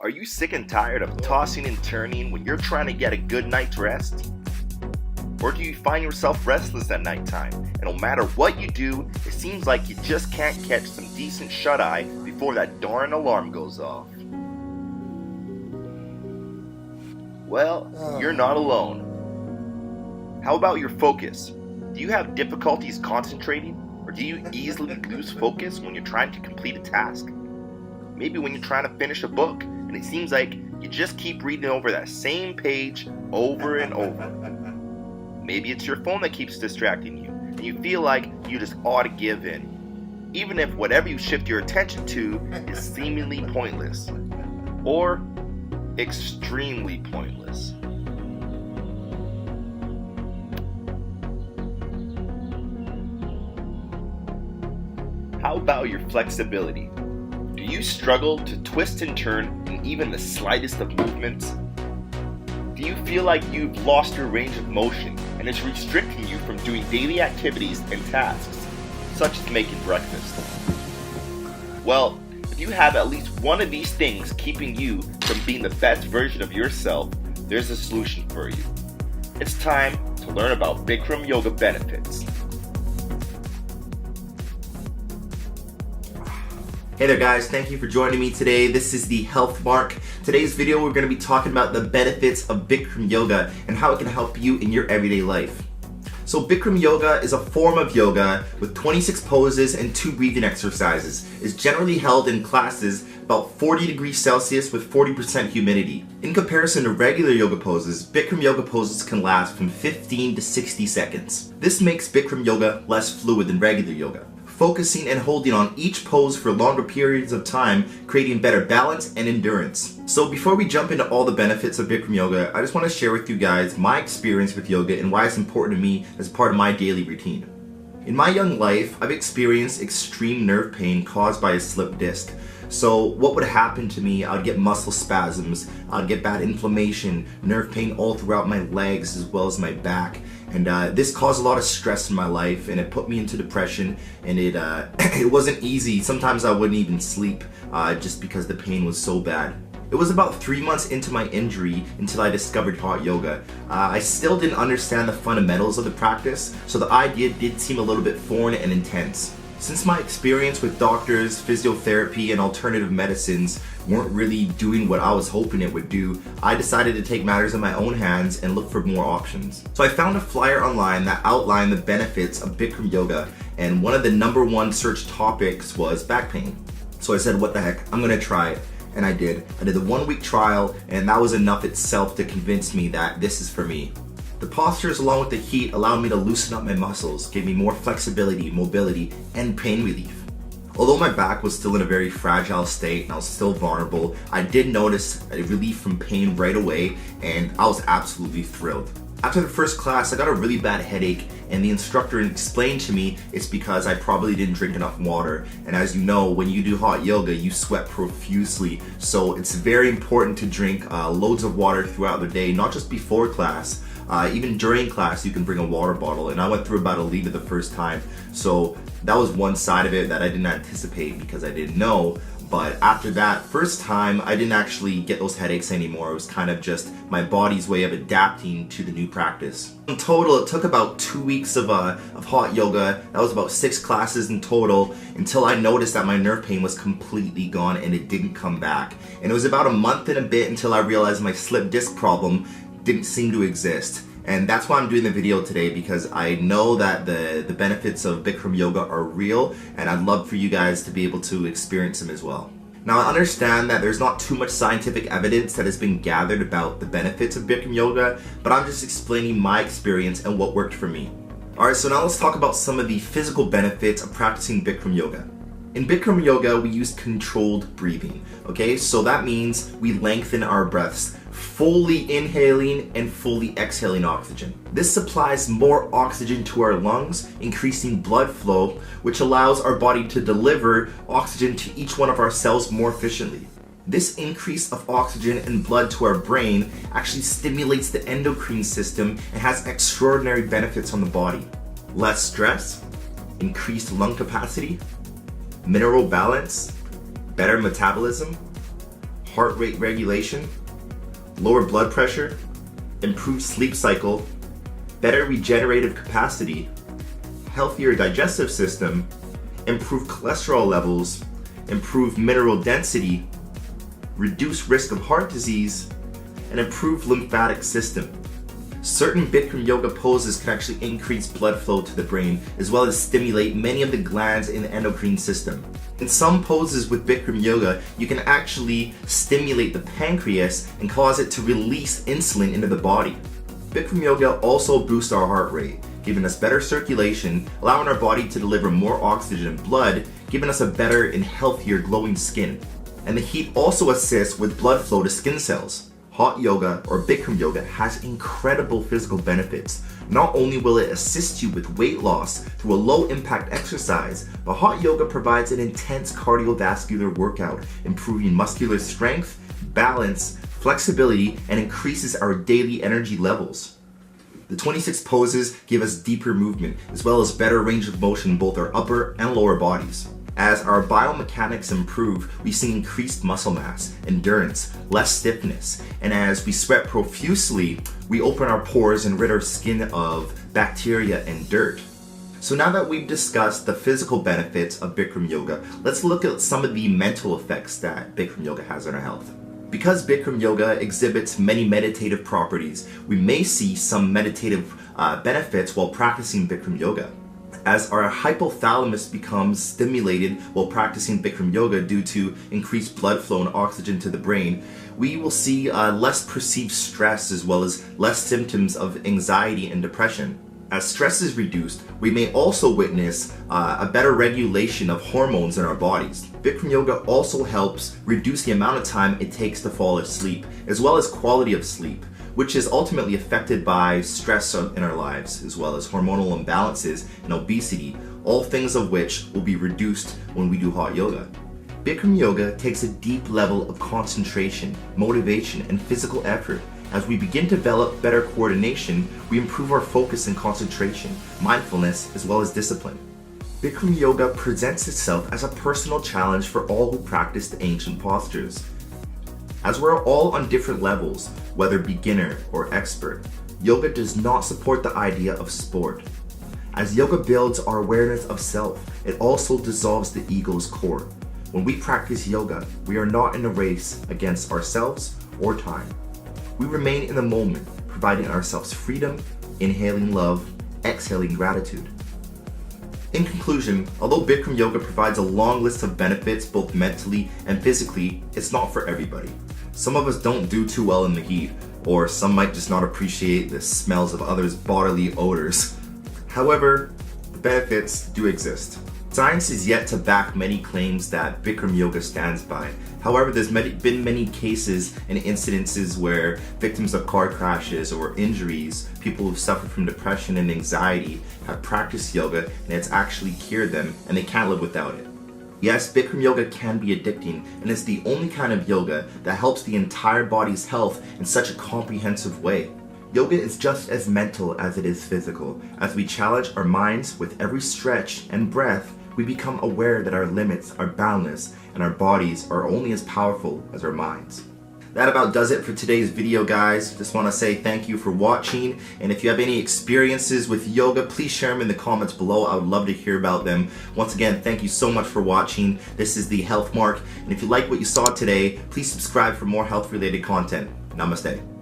Are you sick and tired of tossing and turning when you're trying to get a good night's rest? Or do you find yourself restless at nighttime, and no matter what you do, it seems like you just can't catch some decent shut-eye before that darn alarm goes off? Well, you're not alone. How about your focus? Do you have difficulties concentrating? Or do you easily lose focus when you're trying to complete a task? Maybe when you're trying to finish a book, and it seems like you just keep reading over that same page over and over. Maybe it's your phone that keeps distracting you, and you feel like you just ought to give in, even if whatever you shift your attention to is seemingly pointless, or extremely pointless. How about your flexibility? Do you struggle to twist and turn in even the slightest of movements? Do you feel like you've lost your range of motion and it's restricting you from doing daily activities and tasks, such as making breakfast? Well, if you have at least one of these things keeping you from being the best version of yourself, there's a solution for you. It's time to learn about Bikram Yoga benefits. Hey there guys, thank you for joining me today. This is the Health Mark. Today's video we're going to be talking about the benefits of Bikram Yoga and how it can help you in your everyday life. So Bikram Yoga is a form of yoga with 26 poses and 2 breathing exercises. It's generally held in classes about 40 degrees Celsius with 40% humidity. In comparison to regular yoga poses, Bikram Yoga poses can last from 15 to 60 seconds. This makes Bikram Yoga less fluid than regular yoga, focusing and holding on each pose for longer periods of time, creating better balance and endurance. So before we jump into all the benefits of Bikram Yoga, I just want to share with you guys my experience with yoga and why it's important to me as part of my daily routine. In my young life, I've experienced extreme nerve pain caused by a slipped disc. So what would happen to me, I'd get muscle spasms, I'd get bad inflammation, nerve pain all throughout my legs as well as my back. And this caused a lot of stress in my life, and it put me into depression, and it wasn't easy. Sometimes I wouldn't even sleep just because the pain was so bad. It was about 3 months into my injury until I discovered hot yoga. I still didn't understand the fundamentals of the practice, so the idea did seem a little bit foreign and intense. Since my experience with doctors, physiotherapy, and alternative medicines weren't really doing what I was hoping it would do, I decided to take matters in my own hands and look for more options. So I found a flyer online that outlined the benefits of Bikram Yoga, and one of the #1 search topics was back pain. So I said, what the heck, I'm gonna try it. And I did. I did the 1-week trial, and that was enough itself to convince me that this is for me. The postures along with the heat allowed me to loosen up my muscles, gave me more flexibility, mobility, and pain relief. Although my back was still in a very fragile state and I was still vulnerable, I did notice a relief from pain right away, and I was absolutely thrilled. After the first class, I got a really bad headache, and the instructor explained to me it's because I probably didn't drink enough water. And as you know, when you do hot yoga, you sweat profusely, so it's very important to drink loads of water throughout the day, not just before class. Even during class, you can bring a water bottle, and I went through about a liter the first time. So that was one side of it that I didn't anticipate because I didn't know. But after that first time, I didn't actually get those headaches anymore. It was kind of just my body's way of adapting to the new practice. In total, it took about 2 weeks of hot yoga. That was about 6 classes in total, until I noticed that my nerve pain was completely gone and it didn't come back. And it was about a month and a bit until I realized my slip disc problem didn't seem to exist. And that's why I'm doing the video today, because I know that the benefits of Bikram Yoga are real, and I'd love for you guys to be able to experience them as well. Now, I understand that there's not too much scientific evidence that has been gathered about the benefits of Bikram Yoga, but I'm just explaining my experience and what worked for me. Alright, so now let's talk about some of the physical benefits of practicing Bikram Yoga. In Bikram Yoga, we use controlled breathing, okay? So that means we lengthen our breaths, fully inhaling and fully exhaling oxygen. This supplies more oxygen to our lungs, increasing blood flow, which allows our body to deliver oxygen to each one of our cells more efficiently. This increase of oxygen and blood to our brain actually stimulates the endocrine system and has extraordinary benefits on the body. Less stress, increased lung capacity, mineral balance, better metabolism, heart rate regulation, lower blood pressure, improved sleep cycle, better regenerative capacity, healthier digestive system, improved cholesterol levels, improved mineral density, reduced risk of heart disease, and improved lymphatic system. Certain Bikram yoga poses can actually increase blood flow to the brain, as well as stimulate many of the glands in the endocrine system. In some poses with Bikram yoga, you can actually stimulate the pancreas and cause it to release insulin into the body. Bikram yoga also boosts our heart rate, giving us better circulation, allowing our body to deliver more oxygen and blood, giving us a better and healthier glowing skin. And the heat also assists with blood flow to skin cells. Hot yoga or Bikram yoga has incredible physical benefits. Not only will it assist you with weight loss through a low impact exercise, but hot yoga provides an intense cardiovascular workout, improving muscular strength, balance, flexibility, and increases our daily energy levels. The 26 poses give us deeper movement, as well as better range of motion in both our upper and lower bodies. As our biomechanics improve, we see increased muscle mass, endurance, less stiffness, and as we sweat profusely, we open our pores and rid our skin of bacteria and dirt. So now that we've discussed the physical benefits of Bikram yoga, let's look at some of the mental effects that Bikram yoga has on our health. Because Bikram yoga exhibits many meditative properties, we may see some meditative benefits while practicing Bikram yoga. As our hypothalamus becomes stimulated while practicing Bikram yoga due to increased blood flow and oxygen to the brain, we will see less perceived stress as well as less symptoms of anxiety and depression. As stress is reduced, we may also witness a better regulation of hormones in our bodies. Bikram yoga also helps reduce the amount of time it takes to fall asleep, as well as quality of sleep, which is ultimately affected by stress in our lives, as well as hormonal imbalances and obesity, all things of which will be reduced when we do hot yoga. Bikram yoga takes a deep level of concentration, motivation, and physical effort. As we begin to develop better coordination, we improve our focus and concentration, mindfulness, as well as discipline. Bikram yoga presents itself as a personal challenge for all who practice the ancient postures. As we're all on different levels, whether beginner or expert, yoga does not support the idea of sport. As yoga builds our awareness of self, it also dissolves the ego's core. When we practice yoga, we are not in a race against ourselves or time. We remain in the moment, providing ourselves freedom, inhaling love, exhaling gratitude. In conclusion, although Bikram yoga provides a long list of benefits both mentally and physically, it's not for everybody. Some of us don't do too well in the heat, or some might just not appreciate the smells of others' bodily odors. However, the benefits do exist. Science is yet to back many claims that Bikram yoga stands by. However, there's been many cases and incidences where victims of car crashes or injuries, people who suffer from depression and anxiety, have practiced yoga and it's actually cured them and they can't live without it. Yes, Bikram yoga can be addicting, and it's the only kind of yoga that helps the entire body's health in such a comprehensive way. Yoga is just as mental as it is physical. As we challenge our minds with every stretch and breath, we become aware that our limits are boundless and our bodies are only as powerful as our minds. That about does it for today's video, guys. Just want to say thank you for watching, and if you have any experiences with yoga, please share them in the comments below. I would love to hear about them. Once again, thank you so much for watching. This is the Health Mark, and if you like what you saw today, please subscribe for more health related content. Namaste.